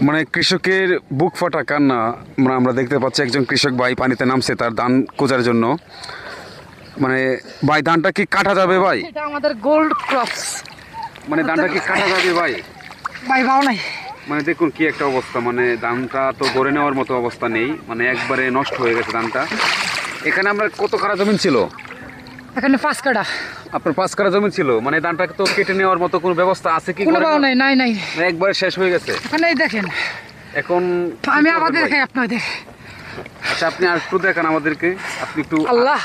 মানে কৃষকের বুক ফাটা কান্না আমরা দেখতে পাচ্ছি। একজন কৃষক ভাই পানিতে নামছে তার ধান খোঁজার জন্য। মানে ভাই ধানটা কি কাটা যাবে ভাই? এটা আমাদের গোল্ড ক্রপস। মানে ধানটা কি কাটা যাবে ভাই? ভাই ভাও নাই। মানে দেখুন কি একটা অবস্থা, মানে ধানটা তো গড়ে নেওয়ার মতো অবস্থা নেই, মানে একবারে নষ্ট হয়ে গেছে ধানটা। এখানে আমরা কত কাঠা জমি ছিল? এখানে 5 কাঠা। আপনার 5 কাঠা জমি ছিল, মানে ধানটাকে তো কেটে নেওয়ার মতো কোনো ব্যবস্থা আছে কি? কোনো ভাও নাই, নাই নাই, একবারে শেষ হয়ে গেছে। এখানে দেখেন। এখন আমি আবার দেখাই আপনাদের। আচ্ছা আপনি আর একটু দেখান আমাদেরকে, আপনি একটু। আল্লাহ,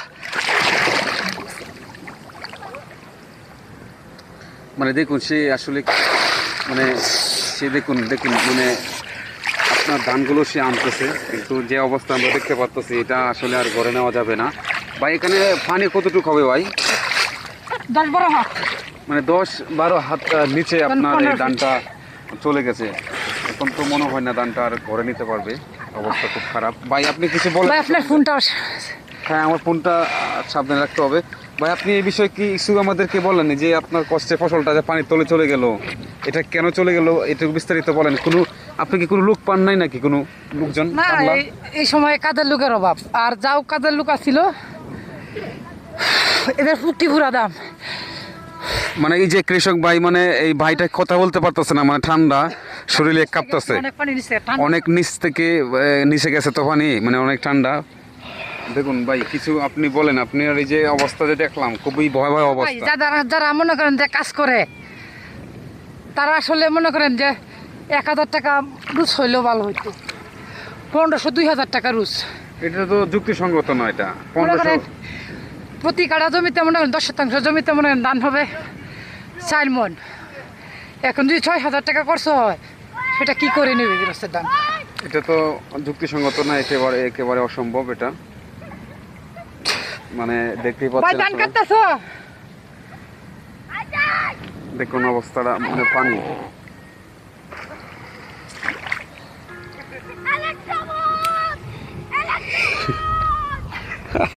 মানে দেখুন সে আসলে মানে সে দেখুন দেখুন মানে আপনার ধানগুলো সে আনতেছে, কিন্তু যে অবস্থা আমরা দেখতে পাচ্ছি এটা আসলে আর ঘরে নেওয়া যাবে না। ভাই এখানে পানি কতটুকু হবে ভাই? 10-12 হাত। মানে 10-12 হাত নিচে আপনার এই ধানটা চলে গেছে। এখন তো মনে হয় না ধানটা আর ঘরে নিতে পারবে, অবস্থা খুব খারাপ। ভাই আপনি কিছু বলেন? ভাই আপনার ফোনটা। হ্যাঁ আমার ফোনটা সাবধানে রাখতে হবে। ভাই আপনি এই বিষয়ে কি কিছু আমাদেরকে বলেন যে আপনার কষ্টের ফসলটা যে পানির তলে চলে গেল, এটা কেন চলে গেল, এটা বিস্তারিত বলেন। কোনো আপনি কি কোনো লোক পান নাই নাকি, কোনো লোকজন? না, এই সময় কাজের লোকের অভাব, আর যাও কাজের লোক আসছিল এদের ফুটি পুরা দাম। মানে এই যে কৃষক ভাই, মানে এই ভাইটা কথা বলতে পারতেছে না, মানে ঠান্ডা শরীরে কাঁপতেছে, অনেক নিচ থেকে নিচে গেছে তো পানি, মানে অনেক ঠান্ডা। দেখুন ভাই কিছু আপনি বলেন, আপনি আর এই যে অবস্থা যে দেখলাম খুবই ভয়াবহ অবস্থা। যারা মনে করেন যে কাজ করে তারা আসলে মনে করেন যে 1000 টাকা রুজ হইলেও ভালো হইতো। 1500-2000 টাকা রুজ, এটা তো যুক্তিসঙ্গত না। এটা মনে করেন প্রতি কাঠা জমিতে মনে করেন 10% জমিতে মনে করেন ধান হবে 4 মণ। এখন যদি 6000 টাকা খরচ হয় সেটা কি করে নেবে গৃহস্থের ধান? এটা তো যুক্তিসঙ্গত না, একেবারে একেবারে অসম্ভব এটা। মানে দেখতেই পাচ্ছেন দেখুন অবস্থাটা, মানে পানি।